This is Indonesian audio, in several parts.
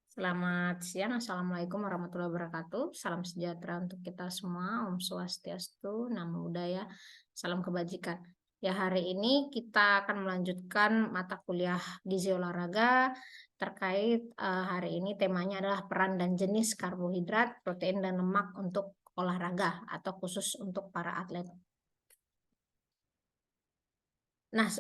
Selamat siang, Assalamualaikum warahmatullahi wabarakatuh. Salam sejahtera untuk kita semua, Om Swastiastu, Namo Buddhaya, salam kebajikan. Ya, hari ini kita akan melanjutkan mata kuliah gizi olahraga terkait hari ini temanya adalah peran dan jenis karbohidrat, protein, dan lemak untuk olahraga atau khusus untuk para atlet. Nah,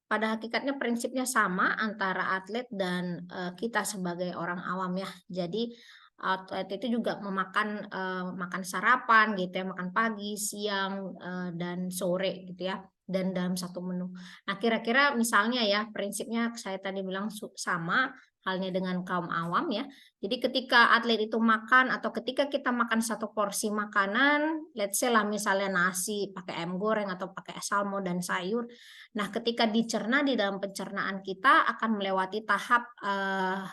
pada hakikatnya prinsipnya sama antara atlet dan kita sebagai orang awam ya. Jadi atlet itu juga makan sarapan gitu ya, makan pagi, siang, dan sore gitu ya, dan dalam satu menu. Nah, kira-kira misalnya ya prinsipnya saya tadi bilang sama halnya dengan kaum awam ya. Jadi ketika atlet itu makan atau ketika kita makan satu porsi makanan, let's say lah misalnya nasi pakai ayam goreng atau pakai salmon dan sayur. Nah, ketika dicerna di dalam pencernaan kita akan melewati tahap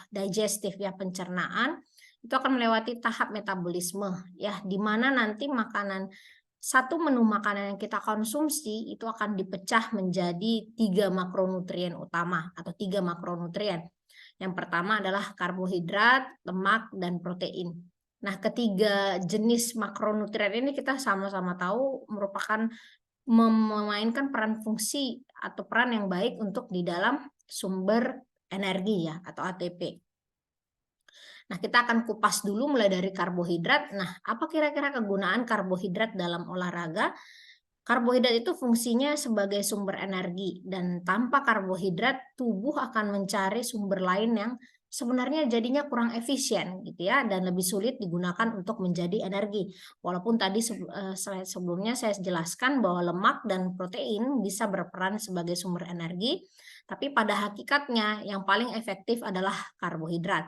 digestif ya, pencernaan itu akan melewati tahap metabolisme ya, di mana nanti satu menu makanan yang kita konsumsi itu akan dipecah menjadi 3 makronutrien utama atau 3 makronutrien. Yang pertama adalah karbohidrat, lemak, dan protein. Nah, ketiga jenis makronutrien ini kita sama-sama tahu merupakan memainkan peran fungsi atau peran yang baik untuk di dalam sumber energi ya atau ATP. Nah, kita akan kupas dulu mulai dari karbohidrat. Nah, apa kira-kira kegunaan karbohidrat dalam olahraga? Karbohidrat itu fungsinya sebagai sumber energi dan tanpa karbohidrat tubuh akan mencari sumber lain yang sebenarnya jadinya kurang efisien gitu ya dan lebih sulit digunakan untuk menjadi energi. Walaupun tadi slide sebelumnya saya jelaskan bahwa lemak dan protein bisa berperan sebagai sumber energi, tapi pada hakikatnya yang paling efektif adalah karbohidrat.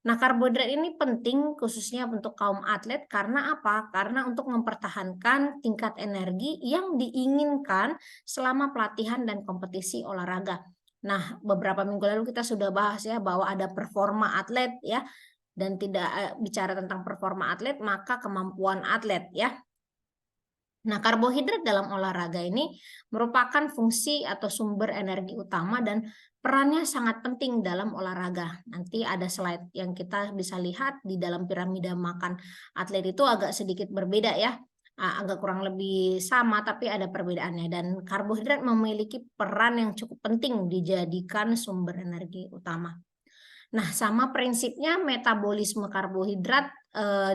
Nah, karbohidrat ini penting khususnya untuk kaum atlet karena apa? Karena untuk mempertahankan tingkat energi yang diinginkan selama pelatihan dan kompetisi olahraga. Nah, beberapa minggu lalu kita sudah bahas ya bahwa ada performa atlet ya, dan tidak bicara tentang performa atlet maka kemampuan atlet ya. Nah, karbohidrat dalam olahraga ini merupakan fungsi atau sumber energi utama dan perannya sangat penting dalam olahraga. Nanti ada slide yang kita bisa lihat di dalam piramida makan atlet itu agak sedikit berbeda ya. Agak kurang lebih sama tapi ada perbedaannya dan karbohidrat memiliki peran yang cukup penting dijadikan sumber energi utama. Nah, sama prinsipnya metabolisme karbohidrat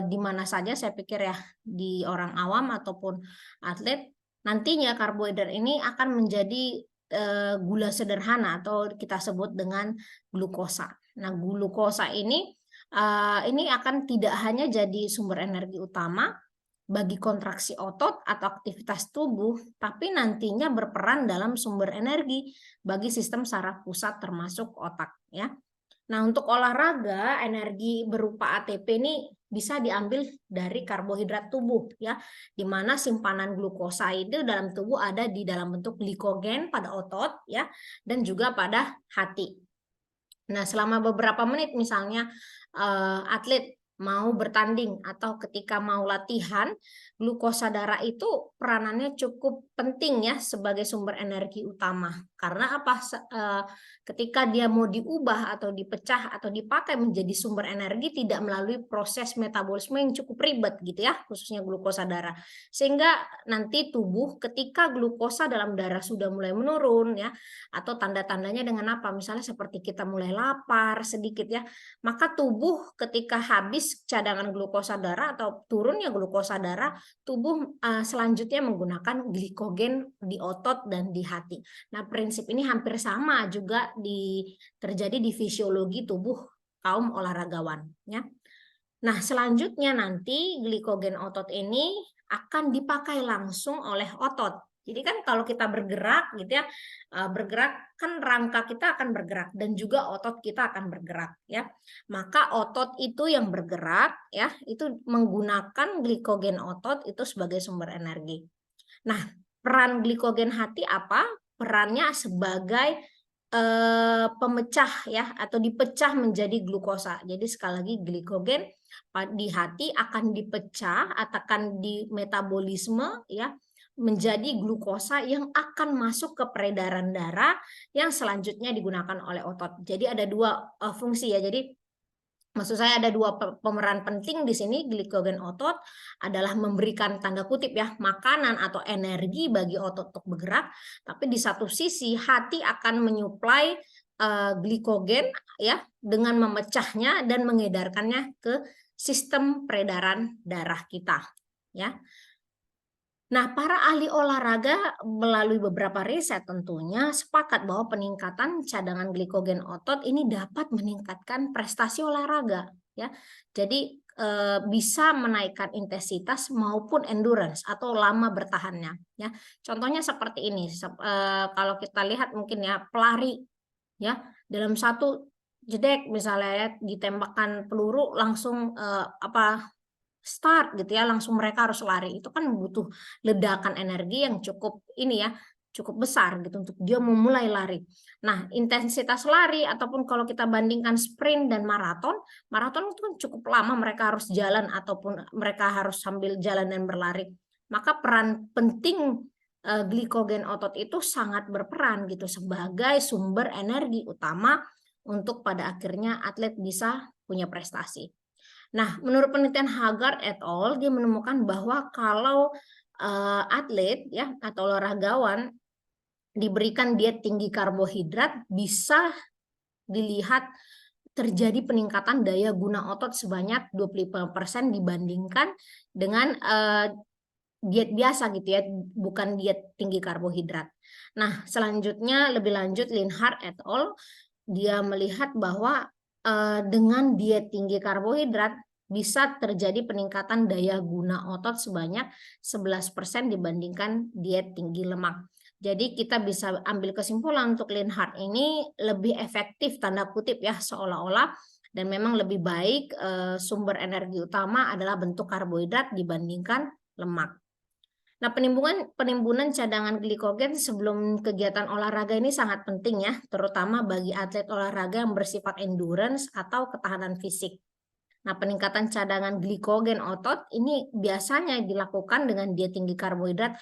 di mana saja saya pikir ya, di orang awam ataupun atlet, nantinya karbohidrat ini akan menjadi gula sederhana atau kita sebut dengan glukosa. Nah, glukosa ini akan tidak hanya jadi sumber energi utama bagi kontraksi otot atau aktivitas tubuh, tapi nantinya berperan dalam sumber energi bagi sistem saraf pusat termasuk otak ya. Nah, untuk olahraga, energi berupa ATP ini bisa diambil dari karbohidrat tubuh ya, di mana simpanan glukosa itu dalam tubuh ada di dalam bentuk glikogen pada otot ya, dan juga pada hati. Nah, selama beberapa menit misalnya atlet mau bertanding atau ketika mau latihan, glukosa darah itu peranannya cukup penting ya sebagai sumber energi utama. Karena apa? Ketika dia mau diubah atau dipecah atau dipakai menjadi sumber energi tidak melalui proses metabolisme yang cukup ribet gitu ya, khususnya glukosa darah. Sehingga nanti tubuh ketika glukosa dalam darah sudah mulai menurun ya, atau tanda-tandanya dengan apa? Misalnya seperti kita mulai lapar sedikit ya, maka tubuh ketika habis cadangan glukosa darah atau turunnya glukosa darah, tubuh selanjutnya menggunakan glikogen di otot dan di hati. Nah, prinsip ini hampir sama juga terjadi di fisiologi tubuh kaum olahragawan ya. Nah, selanjutnya nanti glikogen otot ini akan dipakai langsung oleh otot. Jadi kan kalau kita bergerak gitu ya, bergerak kan rangka kita akan bergerak dan juga otot kita akan bergerak ya. Maka otot itu yang bergerak ya, itu menggunakan glikogen otot itu sebagai sumber energi. Nah, peran glikogen hati apa? Perannya sebagai pemecah ya atau dipecah menjadi glukosa. Jadi sekali lagi glikogen di hati akan dipecah atau akan di metabolisme ya menjadi glukosa yang akan masuk ke peredaran darah yang selanjutnya digunakan oleh otot. Jadi ada dua fungsi ya. Jadi Maksud saya ada dua pemeran penting di sini. Glikogen otot adalah memberikan tanda kutip ya makanan atau energi bagi otot untuk bergerak, tapi di satu sisi hati akan menyuplai glikogen ya dengan memecahnya dan mengedarkannya ke sistem peredaran darah kita ya. Nah, para ahli olahraga melalui beberapa riset tentunya sepakat bahwa peningkatan cadangan glikogen otot ini dapat meningkatkan prestasi olahraga ya. Jadi bisa menaikkan intensitas maupun endurance atau lama bertahannya ya. Contohnya seperti ini. Kalau kita lihat mungkin ya pelari ya dalam satu jedek misalnya ya, ditembakkan peluru langsung start gitu ya, langsung mereka harus lari. Itu kan butuh ledakan energi yang cukup ini ya, cukup besar gitu untuk dia memulai lari. Nah, intensitas lari ataupun kalau kita bandingkan sprint dan maraton, maraton itu kan cukup lama mereka harus jalan ataupun mereka harus sambil jalan dan berlari. Maka peran penting glikogen otot itu sangat berperan gitu sebagai sumber energi utama untuk pada akhirnya atlet bisa punya prestasi. Nah, menurut penelitian Haggard et al, dia menemukan bahwa kalau atlet ya atau olaragawan diberikan diet tinggi karbohidrat bisa dilihat terjadi peningkatan daya guna otot sebanyak 25% dibandingkan dengan diet biasa gitu ya, bukan diet tinggi karbohidrat. Nah, selanjutnya lebih lanjut Linhart et al, dia melihat bahwa dengan diet tinggi karbohidrat bisa terjadi peningkatan daya guna otot sebanyak 11% dibandingkan diet tinggi lemak. Jadi kita bisa ambil kesimpulan untuk Linhart ini lebih efektif tanda kutip ya seolah-olah dan memang lebih baik sumber energi utama adalah bentuk karbohidrat dibandingkan lemak. Nah, penimbunan cadangan glikogen sebelum kegiatan olahraga ini sangat penting ya, terutama bagi atlet olahraga yang bersifat endurance atau ketahanan fisik. Nah, peningkatan cadangan glikogen otot ini biasanya dilakukan dengan diet tinggi karbohidrat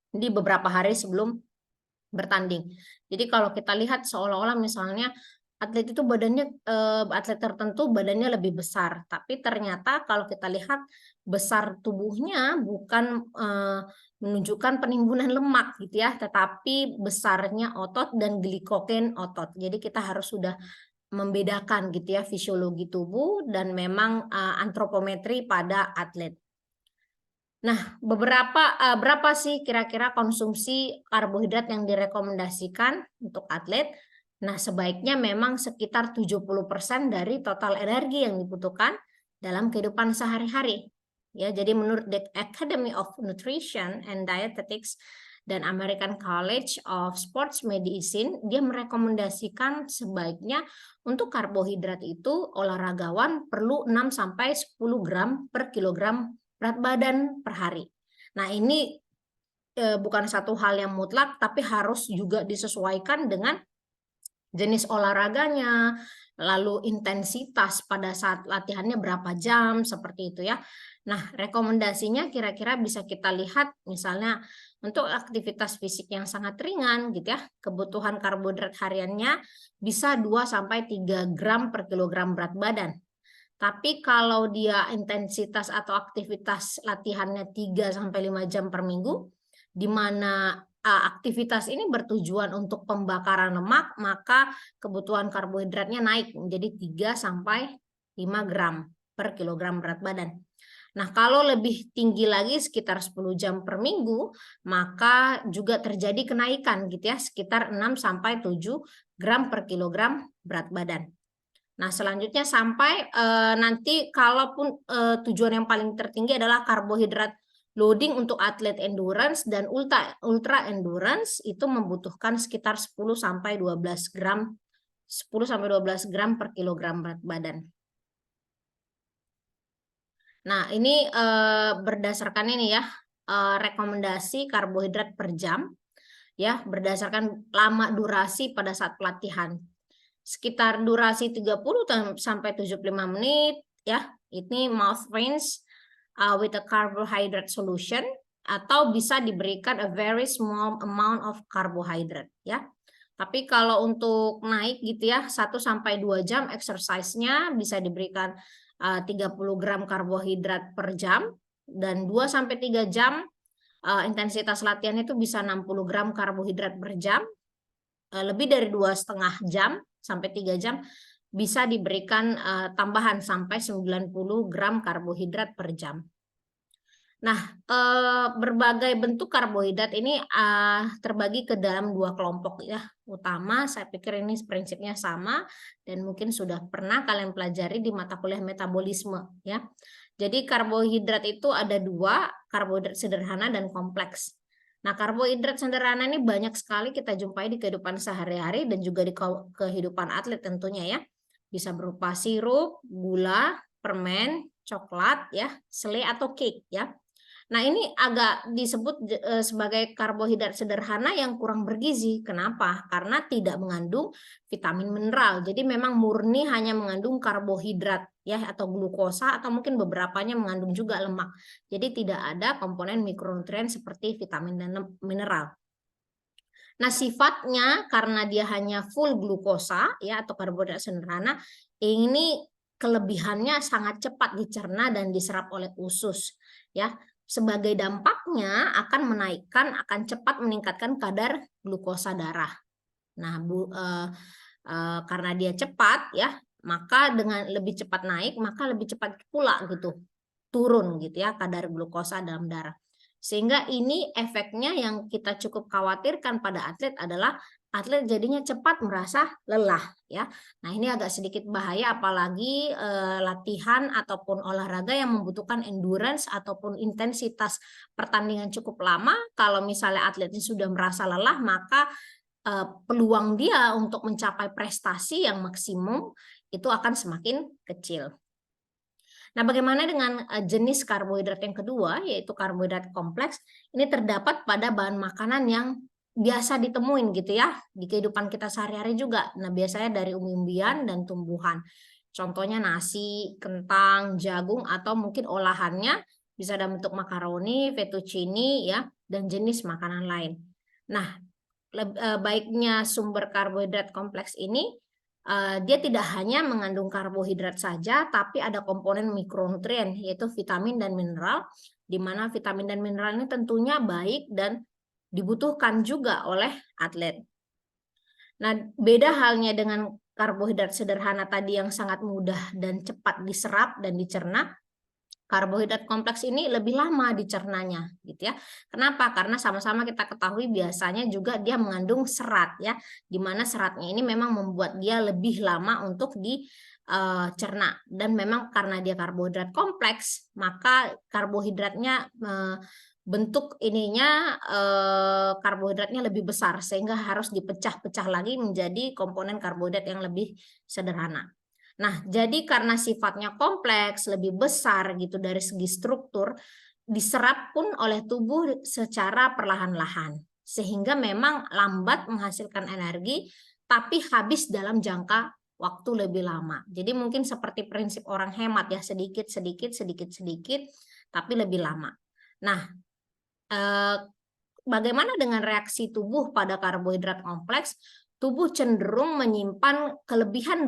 di beberapa hari sebelum bertanding. Jadi kalau kita lihat seolah-olah misalnya atlet itu atlet tertentu badannya lebih besar, tapi ternyata kalau kita lihat besar tubuhnya bukan menunjukkan penimbunan lemak gitu ya, tetapi besarnya otot dan glikogen otot. Jadi kita harus sudah membedakan gitu ya fisiologi tubuh dan memang antropometri pada atlet. Nah, berapa sih kira-kira konsumsi karbohidrat yang direkomendasikan untuk atlet? Nah, sebaiknya memang sekitar 70% dari total energi yang dibutuhkan dalam kehidupan sehari-hari. Ya, jadi menurut the Academy of Nutrition and Dietetics dan American College of Sports Medicine, dia merekomendasikan sebaiknya untuk karbohidrat itu olahragawan perlu 6 sampai 10 gram per kilogram berat badan per hari. Nah, ini bukan satu hal yang mutlak, tapi harus juga disesuaikan dengan jenis olahraganya, lalu intensitas pada saat latihannya berapa jam, seperti itu ya. Nah, rekomendasinya kira-kira bisa kita lihat misalnya untuk aktivitas fisik yang sangat ringan gitu ya, kebutuhan karbohidrat hariannya bisa 2-3 gram per kilogram berat badan. Tapi kalau dia intensitas atau aktivitas latihannya 3-5 jam per minggu, di mana aktivitas ini bertujuan untuk pembakaran lemak, maka kebutuhan karbohidratnya naik menjadi 3-5 gram per kilogram berat badan. Nah, kalau lebih tinggi lagi sekitar 10 jam per minggu, maka juga terjadi kenaikan gitu ya, sekitar 6-7 gram per kilogram berat badan. Nah, selanjutnya sampai nanti kalaupun tujuan yang paling tertinggi adalah karbohidrat loading untuk atlet endurance dan ultra endurance itu membutuhkan sekitar 10-12 gram per kilogram berat badan. Nah, ini berdasarkan ini ya rekomendasi karbohidrat per jam ya berdasarkan lama durasi pada saat pelatihan. Sekitar durasi 30-75 menit ya. Ini mouth rinse with a carbohydrate solution atau bisa diberikan a very small amount of carbohydrate ya. Tapi kalau untuk naik gitu ya 1-2 jam exercise-nya bisa diberikan 30 gram karbohidrat per jam, dan 2-3 jam intensitas latihan itu bisa 60 gram karbohidrat per jam. Lebih dari 2,5 jam sampai 3 jam bisa diberikan tambahan sampai 90 gram karbohidrat per jam. Nah, berbagai bentuk karbohidrat ini terbagi ke dalam 2 kelompok ya utama. Saya pikir ini prinsipnya sama dan mungkin sudah pernah kalian pelajari di mata kuliah metabolisme ya. Jadi karbohidrat itu ada 2, karbohidrat sederhana dan kompleks. Nah, karbohidrat sederhana ini banyak sekali kita jumpai di kehidupan sehari-hari dan juga di kehidupan atlet tentunya ya. Bisa berupa sirup, gula, permen, coklat ya, selai atau cake ya. Nah, ini agak disebut sebagai karbohidrat sederhana yang kurang bergizi. Kenapa? Karena tidak mengandung vitamin mineral. Jadi memang murni hanya mengandung karbohidrat ya atau glukosa, atau mungkin beberapanya mengandung juga lemak. Jadi tidak ada komponen mikronutrien seperti vitamin dan mineral. Nah, sifatnya karena dia hanya full glukosa ya atau karbohidrat sederhana, ini kelebihannya sangat cepat dicerna dan diserap oleh usus ya. Sebagai dampaknya akan cepat meningkatkan kadar glukosa darah. Nah, karena dia cepat ya, maka dengan lebih cepat naik, maka lebih cepat pula gitu turun gitu ya kadar glukosa dalam darah. Sehingga ini efeknya yang kita cukup khawatirkan pada atlet adalah atlet jadinya cepat merasa lelah ya. Nah, ini agak sedikit bahaya apalagi latihan ataupun olahraga yang membutuhkan endurance ataupun intensitas pertandingan cukup lama. Kalau misalnya atletnya sudah merasa lelah, maka peluang dia untuk mencapai prestasi yang maksimum itu akan semakin kecil. Nah, bagaimana dengan jenis karbohidrat yang kedua, yaitu karbohidrat kompleks? Ini terdapat pada bahan makanan yang biasa ditemuin gitu ya, di kehidupan kita sehari-hari juga. Nah, biasanya dari umbi-umbian dan tumbuhan. Contohnya nasi, kentang, jagung, atau mungkin olahannya bisa dalam bentuk makaroni, fettuccine ya, dan jenis makanan lain. Nah, baiknya sumber karbohidrat kompleks ini dia tidak hanya mengandung karbohidrat saja, tapi ada komponen mikronutrien, yaitu vitamin dan mineral, di mana vitamin dan mineral ini tentunya baik dan dibutuhkan juga oleh atlet. Nah, beda halnya dengan karbohidrat sederhana tadi yang sangat mudah dan cepat diserap dan dicerna, karbohidrat kompleks ini lebih lama dicernanya gitu ya. Kenapa? Karena sama-sama kita ketahui biasanya juga dia mengandung serat ya, di mana seratnya ini memang membuat dia lebih lama untuk dicerna. Dan memang karena dia karbohidrat kompleks, maka karbohidratnya bentuk ininya karbohidratnya lebih besar sehingga harus dipecah-pecah lagi menjadi komponen karbohidrat yang lebih sederhana. Nah, jadi karena sifatnya kompleks, lebih besar gitu dari segi struktur, diserap pun oleh tubuh secara perlahan-lahan. Sehingga memang lambat menghasilkan energi, tapi habis dalam jangka waktu lebih lama. Jadi mungkin seperti prinsip orang hemat ya, sedikit-sedikit, sedikit-sedikit, tapi lebih lama. Nah, bagaimana dengan reaksi tubuh pada karbohidrat kompleks? Tubuh cenderung menyimpan kelebihan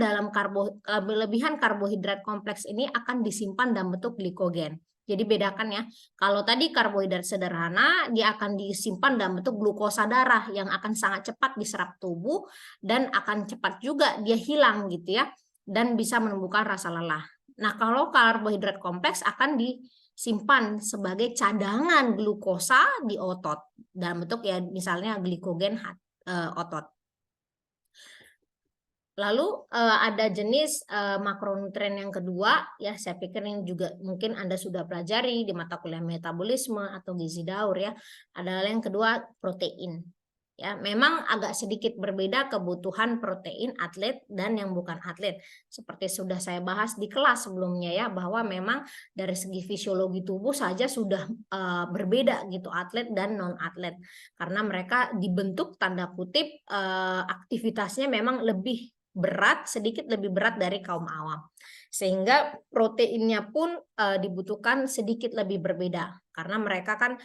karbohidrat kompleks ini akan disimpan dalam bentuk glikogen. Jadi bedakan ya, kalau tadi karbohidrat sederhana dia akan disimpan dalam bentuk glukosa darah yang akan sangat cepat diserap tubuh dan akan cepat juga dia hilang gitu ya, dan bisa menumbuhkan rasa lelah. Nah, kalau karbohidrat kompleks akan disimpan sebagai cadangan glukosa di otot dalam bentuk ya misalnya glikogen otot. Lalu ada jenis makronutrien yang kedua, ya saya pikir ini juga mungkin Anda sudah pelajari di mata kuliah metabolisme atau gizi daur ya. Adalah yang kedua protein. Ya, memang agak sedikit berbeda kebutuhan protein atlet dan yang bukan atlet. Seperti sudah saya bahas di kelas sebelumnya ya, bahwa memang dari segi fisiologi tubuh saja sudah berbeda gitu atlet dan non atlet. Karena mereka dibentuk tanda kutip aktivitasnya memang lebih berat, sedikit lebih berat dari kaum awam. Sehingga proteinnya pun dibutuhkan sedikit lebih berbeda. Karena mereka kan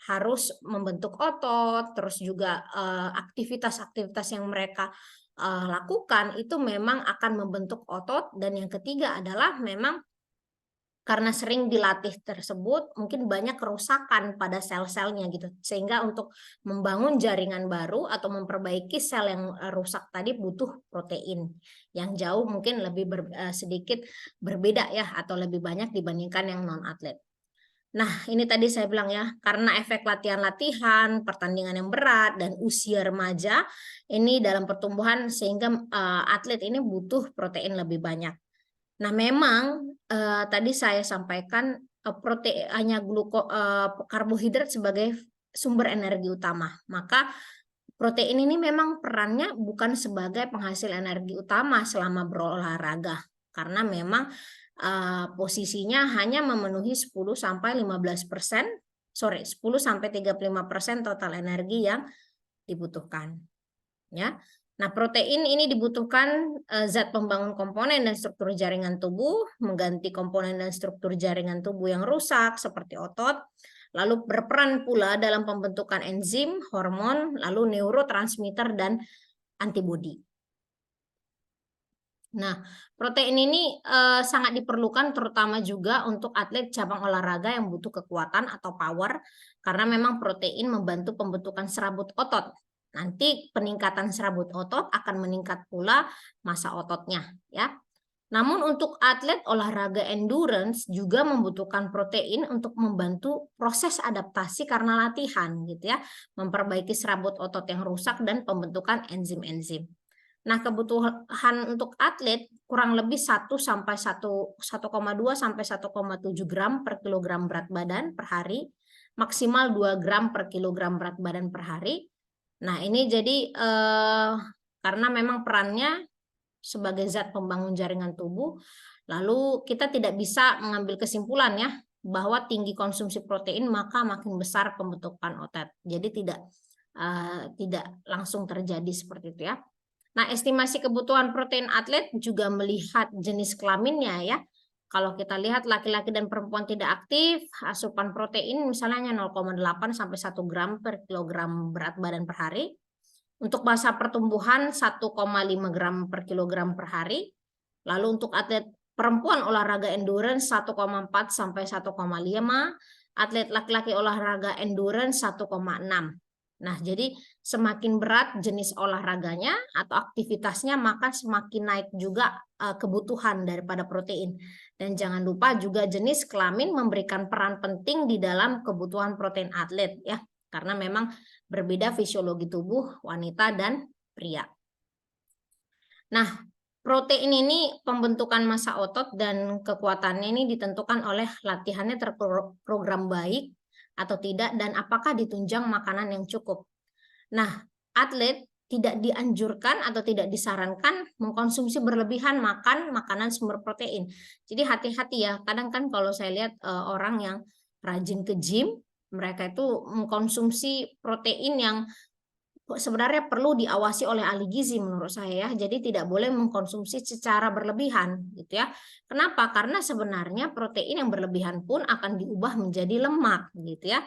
harus membentuk otot, terus juga aktivitas-aktivitas yang mereka lakukan itu memang akan membentuk otot. Dan yang ketiga adalah memang karena sering dilatih tersebut, mungkin banyak kerusakan pada sel-selnya gitu. Sehingga untuk membangun jaringan baru atau memperbaiki sel yang rusak tadi butuh protein yang jauh mungkin lebih sedikit berbeda ya, atau lebih banyak dibandingkan yang non-atlet. Nah, ini tadi saya bilang ya, karena efek latihan-latihan, pertandingan yang berat, dan usia remaja ini dalam pertumbuhan sehingga atlet ini butuh protein lebih banyak. Nah, memang tadi saya sampaikan protein hanya karbohidrat sebagai sumber energi utama. Maka protein ini memang perannya bukan sebagai penghasil energi utama selama berolahraga, karena memang posisinya hanya memenuhi 10-15%, 10-35% total energi yang dibutuhkan. Ya. Nah, protein ini dibutuhkan zat pembangun komponen dan struktur jaringan tubuh, mengganti komponen dan struktur jaringan tubuh yang rusak seperti otot, lalu berperan pula dalam pembentukan enzim, hormon, lalu neurotransmitter dan antibodi. Nah, protein ini sangat diperlukan terutama juga untuk atlet cabang olahraga yang butuh kekuatan atau power, karena memang protein membantu pembentukan serabut otot. Nanti peningkatan serabut otot akan meningkat pula massa ototnya, ya. Namun untuk atlet olahraga endurance juga membutuhkan protein untuk membantu proses adaptasi karena latihan gitu ya, memperbaiki serabut otot yang rusak dan pembentukan enzim-enzim. Nah, kebutuhan untuk atlet kurang lebih 1,2 sampai 1,7 gram per kilogram berat badan per hari, maksimal 2 gram per kilogram berat badan per hari. Nah, ini jadi karena memang perannya sebagai zat pembangun jaringan tubuh, lalu kita tidak bisa mengambil kesimpulan ya bahwa tinggi konsumsi protein maka makin besar pembentukan otot. Jadi tidak langsung terjadi seperti itu ya. Nah, estimasi kebutuhan protein atlet juga melihat jenis kelaminnya ya. Kalau kita lihat laki-laki dan perempuan tidak aktif, asupan protein misalnya hanya 0,8 sampai 1 gram per kilogram berat badan per hari. Untuk masa pertumbuhan 1,5 gram per kilogram per hari. Lalu untuk atlet perempuan olahraga endurance 1,4 sampai 1,5, atlet laki-laki olahraga endurance 1,6. Nah, jadi semakin berat jenis olahraganya atau aktivitasnya, maka semakin naik juga kebutuhan daripada protein. Dan jangan lupa juga jenis kelamin memberikan peran penting di dalam kebutuhan protein atlet ya, karena memang berbeda fisiologi tubuh wanita dan pria. Nah, protein ini pembentukan massa otot dan kekuatannya ini ditentukan oleh latihannya terprogram baik atau tidak, dan apakah ditunjang makanan yang cukup. Nah, atlet tidak dianjurkan atau tidak disarankan mengkonsumsi berlebihan makanan sumber protein. Jadi hati-hati ya, kadang kan kalau saya lihat orang yang rajin ke gym, mereka itu mengkonsumsi protein yang sebenarnya perlu diawasi oleh ahli gizi menurut saya ya. Jadi tidak boleh mengkonsumsi secara berlebihan gitu ya. Kenapa? Karena sebenarnya protein yang berlebihan pun akan diubah menjadi lemak gitu ya.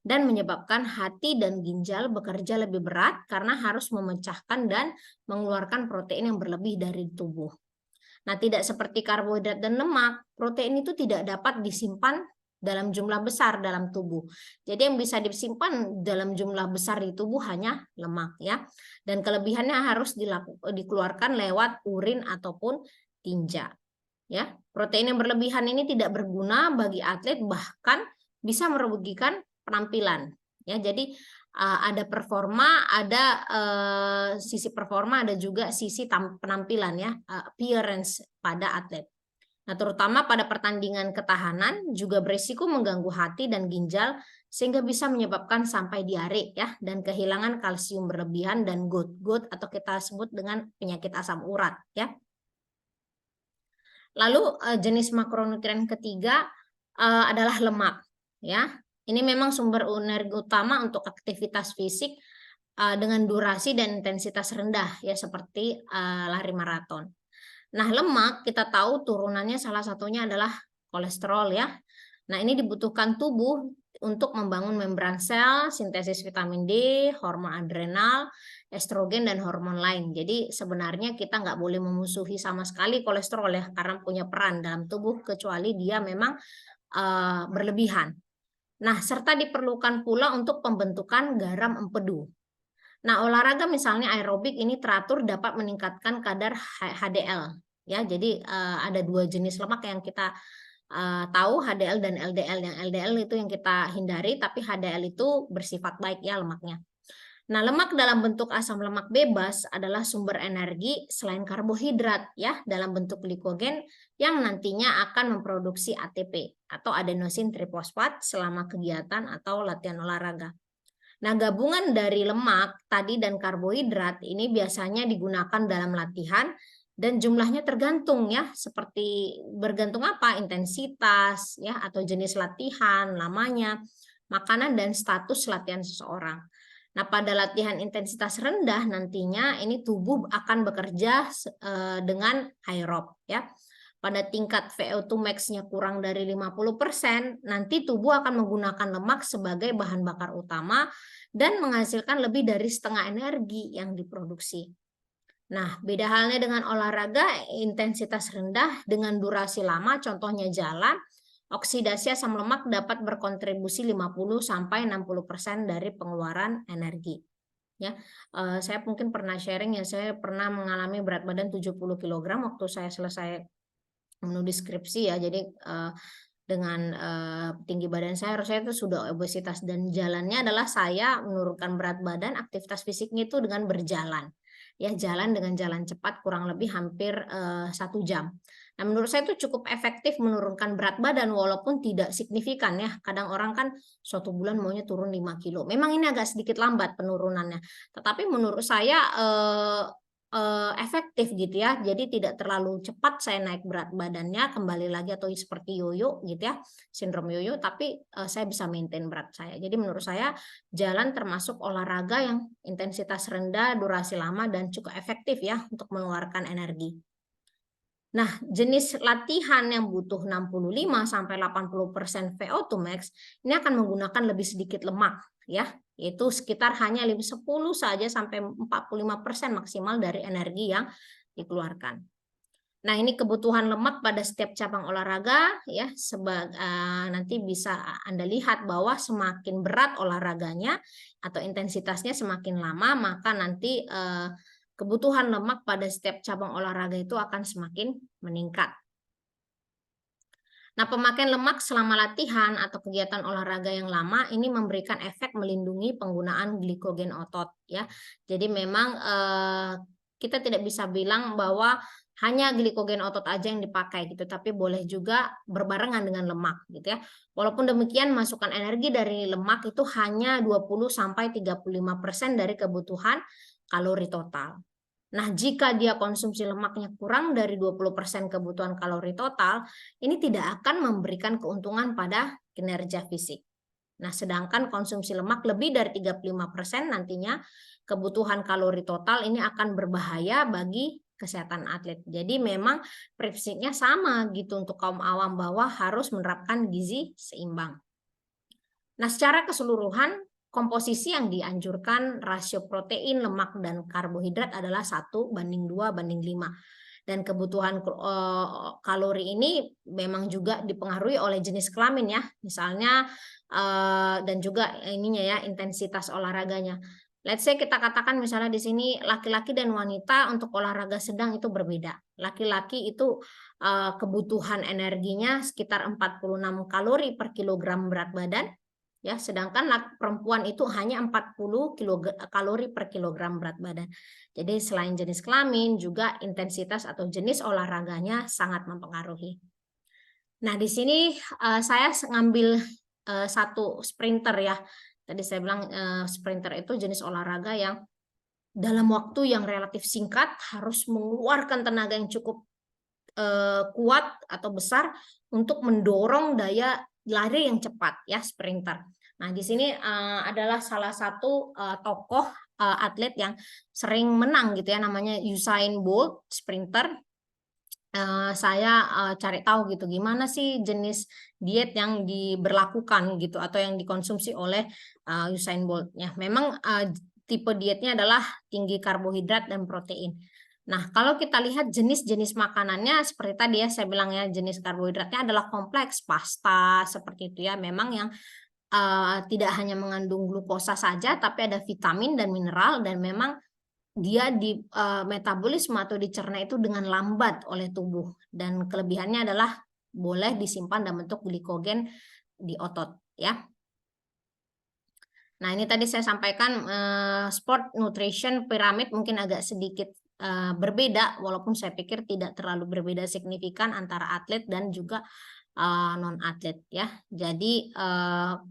Dan menyebabkan hati dan ginjal bekerja lebih berat karena harus memecahkan dan mengeluarkan protein yang berlebih dari tubuh. Nah, tidak seperti karbohidrat dan lemak, protein itu tidak dapat disimpan dalam jumlah besar dalam tubuh. Jadi yang bisa disimpan dalam jumlah besar di tubuh hanya lemak ya. Dan kelebihannya harus dikeluarkan lewat urin ataupun tinja. Ya, protein yang berlebihan ini tidak berguna bagi atlet, bahkan bisa merugikan penampilan. Ya, jadi ada performa, ada sisi performa, ada juga sisi penampilan ya, appearance pada atlet. Nah, terutama pada pertandingan ketahanan juga berisiko mengganggu hati dan ginjal sehingga bisa menyebabkan sampai diare ya, dan kehilangan kalsium berlebihan dan gout atau kita sebut dengan penyakit asam urat ya. Lalu jenis makronutrien ketiga adalah lemak ya. Ini memang sumber energi utama untuk aktivitas fisik dengan durasi dan intensitas rendah ya, seperti lari maraton. Nah, lemak kita tahu turunannya salah satunya adalah kolesterol ya. Nah, ini dibutuhkan tubuh untuk membangun membran sel, sintesis vitamin D, hormon adrenal, estrogen, dan hormon lain. Jadi sebenarnya kita nggak boleh memusuhi sama sekali kolesterol ya, karena punya peran dalam tubuh kecuali dia memang berlebihan. Nah, serta diperlukan pula untuk pembentukan garam empedu. Nah, olahraga misalnya aerobik ini teratur dapat meningkatkan kadar HDL ya. Jadi ada dua jenis lemak yang kita tahu, HDL dan LDL. Yang LDL itu yang kita hindari, tapi HDL itu bersifat baik ya lemaknya. Nah, lemak dalam bentuk asam lemak bebas adalah sumber energi selain karbohidrat ya, dalam bentuk glikogen yang nantinya akan memproduksi ATP atau adenosin trifosfat selama kegiatan atau latihan olahraga. Nah, gabungan dari lemak tadi dan karbohidrat ini biasanya digunakan dalam latihan dan jumlahnya tergantung ya, seperti bergantung apa? Intensitas ya atau jenis latihan, lamanya, makanan dan status latihan seseorang. Nah, pada latihan intensitas rendah nantinya ini tubuh akan bekerja dengan aerob ya. Pada tingkat VO2 max-nya kurang dari 50%, nanti tubuh akan menggunakan lemak sebagai bahan bakar utama dan menghasilkan lebih dari setengah energi yang diproduksi. Nah, beda halnya dengan olahraga intensitas rendah dengan durasi lama, contohnya jalan, oksidasi asam lemak dapat berkontribusi 50-60% dari pengeluaran energi. Ya, saya mungkin pernah sharing ya, saya pernah mengalami berat badan 70 kg waktu saya selesai menulis skripsi ya. Jadi dengan tinggi badan saya harusnya itu sudah obesitas, dan jalannya adalah saya menurunkan berat badan, aktivitas fisiknya itu dengan berjalan. Ya, jalan dengan jalan cepat kurang lebih hampir 1 jam. Nah, menurut saya itu cukup efektif menurunkan berat badan walaupun tidak signifikan ya. Kadang orang kan suatu bulan maunya turun 5 kilo. Memang ini agak sedikit lambat penurunannya. Tetapi menurut saya efektif gitu ya. Jadi tidak terlalu cepat saya naik berat badannya kembali lagi atau seperti yoyo gitu ya, sindrom yoyo, tapi saya bisa maintain berat saya. Jadi menurut saya jalan termasuk olahraga yang intensitas rendah, durasi lama, dan cukup efektif ya untuk mengeluarkan energi. Nah, jenis latihan yang butuh 65-80% VO2 max ini akan menggunakan lebih sedikit lemak ya, yaitu sekitar hanya 10 saja sampai 45% maksimal dari energi yang dikeluarkan. Nah, ini kebutuhan lemak pada setiap cabang olahraga ya, nanti bisa Anda lihat bahwa semakin berat olahraganya atau intensitasnya semakin lama, maka nanti kebutuhan lemak pada setiap cabang olahraga itu akan semakin meningkat. Nah, pemakaian lemak selama latihan atau kegiatan olahraga yang lama ini memberikan efek melindungi penggunaan glikogen otot ya. Jadi memang kita tidak bisa bilang bahwa hanya glikogen otot aja yang dipakai gitu, tapi boleh juga berbarengan dengan lemak gitu ya. Walaupun demikian, masukan energi dari lemak itu hanya 20-35% dari kebutuhan kalori total. Nah, jika dia konsumsi lemaknya kurang dari 20% kebutuhan kalori total, ini tidak akan memberikan keuntungan pada kinerja fisik. Nah, sedangkan konsumsi lemak lebih dari 35% nantinya kebutuhan kalori total ini akan berbahaya bagi kesehatan atlet. Jadi memang prinsipnya sama gitu untuk kaum awam bahwa harus menerapkan gizi seimbang. Nah, secara keseluruhan komposisi yang dianjurkan rasio protein, lemak, dan karbohidrat adalah 1:2:5. Dan kebutuhan kalori ini memang juga dipengaruhi oleh jenis kelamin ya, misalnya dan juga ininya ya, intensitas olahraganya. Let's say kita katakan misalnya di sini laki-laki dan wanita untuk olahraga sedang itu berbeda. Laki-laki itu kebutuhan energinya sekitar 46 kalori per kilogram berat badan. Ya, sedangkan perempuan itu hanya 40 kalori per kilogram berat badan. Jadi selain jenis kelamin, juga intensitas atau jenis olahraganya sangat mempengaruhi. Nah, di sini saya ngambil satu sprinter ya. Tadi saya bilang sprinter itu jenis olahraga yang dalam waktu yang relatif singkat harus mengeluarkan tenaga yang cukup kuat atau besar untuk mendorong daya lari yang cepat ya, sprinter. Nah, di sini adalah salah satu tokoh atlet yang sering menang gitu ya, namanya Usain Bolt, sprinter. saya cari tahu gitu gimana sih jenis diet yang diberlakukan gitu atau yang dikonsumsi oleh Usain Bolt ya. Memang tipe dietnya adalah tinggi karbohidrat dan protein. Nah, kalau kita lihat jenis-jenis makanannya seperti tadi ya saya bilang ya, jenis karbohidratnya adalah kompleks, pasta seperti itu ya. Memang yang tidak hanya mengandung glukosa saja tapi ada vitamin dan mineral, dan memang dia di metabolisme atau dicerna itu dengan lambat oleh tubuh, dan kelebihannya adalah boleh disimpan dalam bentuk glikogen di otot ya. Nah, ini tadi saya sampaikan sport nutrition pyramid mungkin agak sedikit berbeda, walaupun saya pikir tidak terlalu berbeda signifikan antara atlet dan juga non atlet ya. Jadi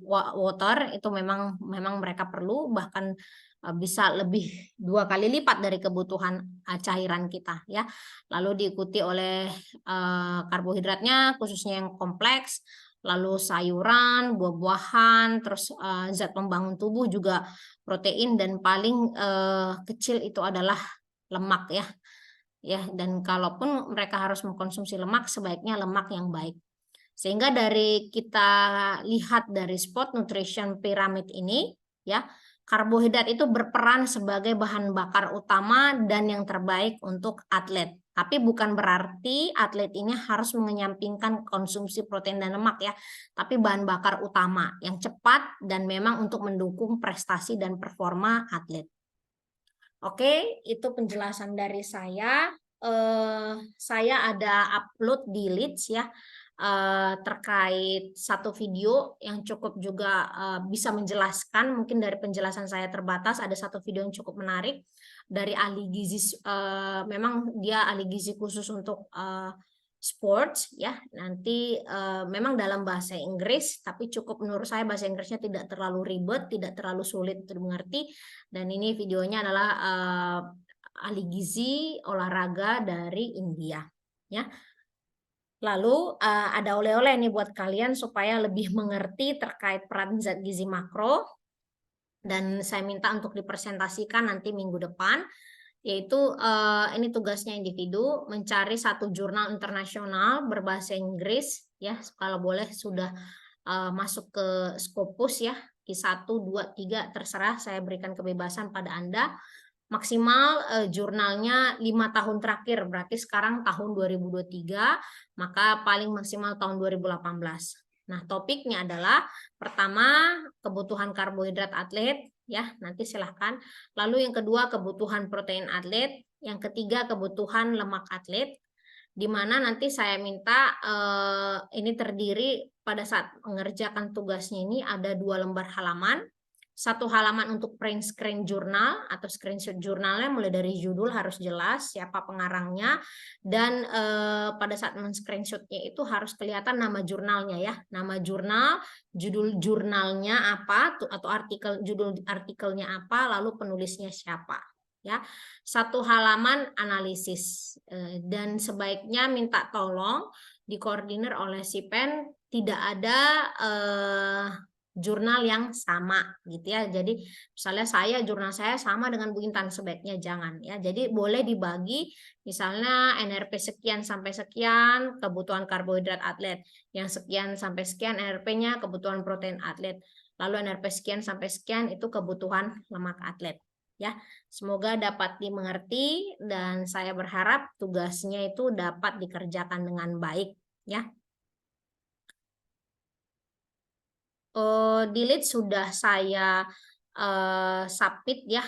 water itu memang mereka perlu, bahkan bisa lebih 2 kali lipat dari kebutuhan cairan kita ya. Lalu diikuti oleh karbohidratnya khususnya yang kompleks, lalu sayuran, buah-buahan, terus zat pembangun tubuh juga protein, dan paling kecil itu adalah lemak ya. Ya, dan kalaupun mereka harus mengkonsumsi lemak, sebaiknya lemak yang baik. Sehingga dari kita lihat dari sport nutrition pyramid ini ya, karbohidrat itu berperan sebagai bahan bakar utama dan yang terbaik untuk atlet. Tapi bukan berarti atlet ini harus mengenyampingkan konsumsi protein dan lemak ya, tapi bahan bakar utama yang cepat dan memang untuk mendukung prestasi dan performa atlet. Oke, itu penjelasan dari saya. Saya ada upload di Leeds ya, terkait satu video yang cukup juga bisa menjelaskan. Mungkin dari penjelasan saya terbatas, ada satu video yang cukup menarik dari ahli gizi. Memang dia ahli gizi khusus untuk sports ya. Nanti memang dalam bahasa Inggris, tapi cukup menurut saya bahasa Inggrisnya tidak terlalu ribet, tidak terlalu sulit untuk dimengerti. Dan ini videonya adalah ahli gizi olahraga dari India ya. Lalu ada oleh-oleh nih buat kalian supaya lebih mengerti terkait peran zat gizi makro, dan saya minta untuk dipresentasikan nanti minggu depan, yaitu ini tugasnya individu mencari satu jurnal internasional berbahasa Inggris ya, kalau boleh sudah masuk ke Scopus ya, Q1, 2, 3 terserah, saya berikan kebebasan pada Anda. Maksimal jurnalnya 5 tahun terakhir, berarti sekarang tahun 2023, maka paling maksimal tahun 2018. Nah, topiknya adalah pertama kebutuhan karbohidrat atlet ya, nanti silahkan. Lalu yang kedua kebutuhan protein atlet, yang ketiga kebutuhan lemak atlet, di mana nanti saya minta ini terdiri pada saat mengerjakan tugasnya ini ada 2 lembar halaman. Satu halaman untuk print screen jurnal atau screenshot jurnalnya, mulai dari judul harus jelas, siapa pengarangnya, dan pada saat men-screenshotnya itu harus kelihatan nama jurnalnya ya, nama jurnal, judul jurnalnya apa, atau artikel, judul artikelnya apa, lalu penulisnya siapa ya. Satu halaman analisis, dan sebaiknya minta tolong dikoordinir oleh si pen, tidak ada jurnal yang sama gitu ya. Jadi misalnya jurnal saya sama dengan Bu Intan, sebaiknya jangan ya. Jadi boleh dibagi, misalnya NRP sekian sampai sekian kebutuhan karbohidrat atlet, yang sekian sampai sekian NRP-nya kebutuhan protein atlet, lalu NRP sekian sampai sekian itu kebutuhan lemak atlet ya. Semoga dapat dimengerti, dan saya berharap tugasnya itu dapat dikerjakan dengan baik ya. Delete sudah saya submit ya,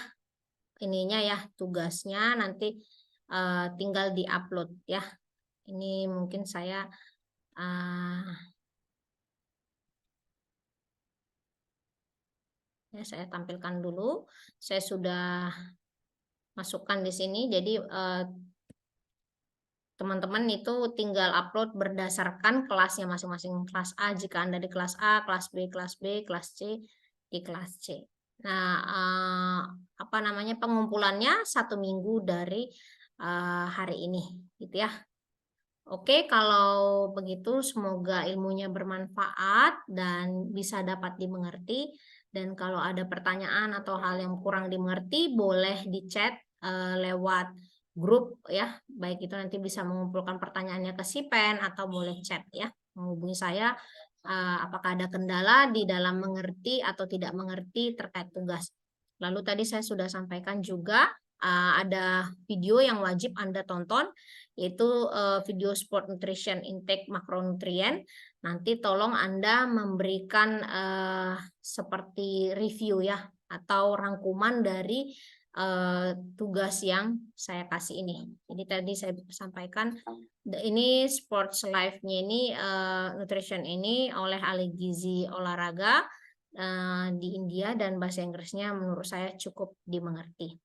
ininya ya, tugasnya nanti tinggal diupload ya. Ini mungkin saya ya, saya tampilkan dulu. Saya sudah masukkan di sini, jadi teman-teman itu tinggal upload berdasarkan kelasnya masing-masing. Kelas A jika Anda di kelas A, kelas B, kelas B, kelas C di kelas C. Nah, apa namanya, pengumpulannya 1 minggu dari hari ini, gitu ya. Oke, kalau begitu semoga ilmunya bermanfaat dan bisa dapat dimengerti. Dan kalau ada pertanyaan atau hal yang kurang dimengerti, boleh di chat lewat grup ya, baik itu nanti bisa mengumpulkan pertanyaannya ke si Pen atau boleh chat ya, menghubungi saya, apakah ada kendala di dalam mengerti atau tidak mengerti terkait tugas. Lalu tadi saya sudah sampaikan juga, ada video yang wajib Anda tonton, yaitu, video sport nutrition intake makronutrien. Nanti tolong Anda memberikan, seperti review ya, atau rangkuman dari tugas yang saya kasih ini. Jadi tadi saya sampaikan, ini Sports Life-nya ini, nutrition ini oleh ahli gizi olahraga, di India dan bahasa Inggrisnya menurut saya cukup dimengerti.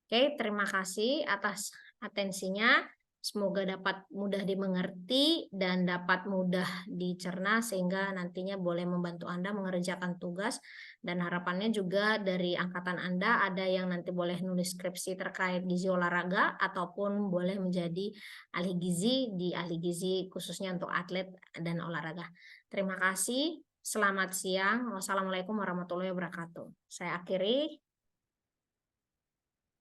Oke, terima kasih atas atensinya. Semoga dapat mudah dimengerti dan dapat mudah dicerna sehingga nantinya boleh membantu Anda mengerjakan tugas, dan harapannya juga dari angkatan Anda ada yang nanti boleh nulis skripsi terkait gizi olahraga ataupun boleh menjadi ahli gizi di ahli gizi khususnya untuk atlet dan olahraga. Terima kasih. Selamat siang. Wassalamualaikum warahmatullahi wabarakatuh. Saya akhiri.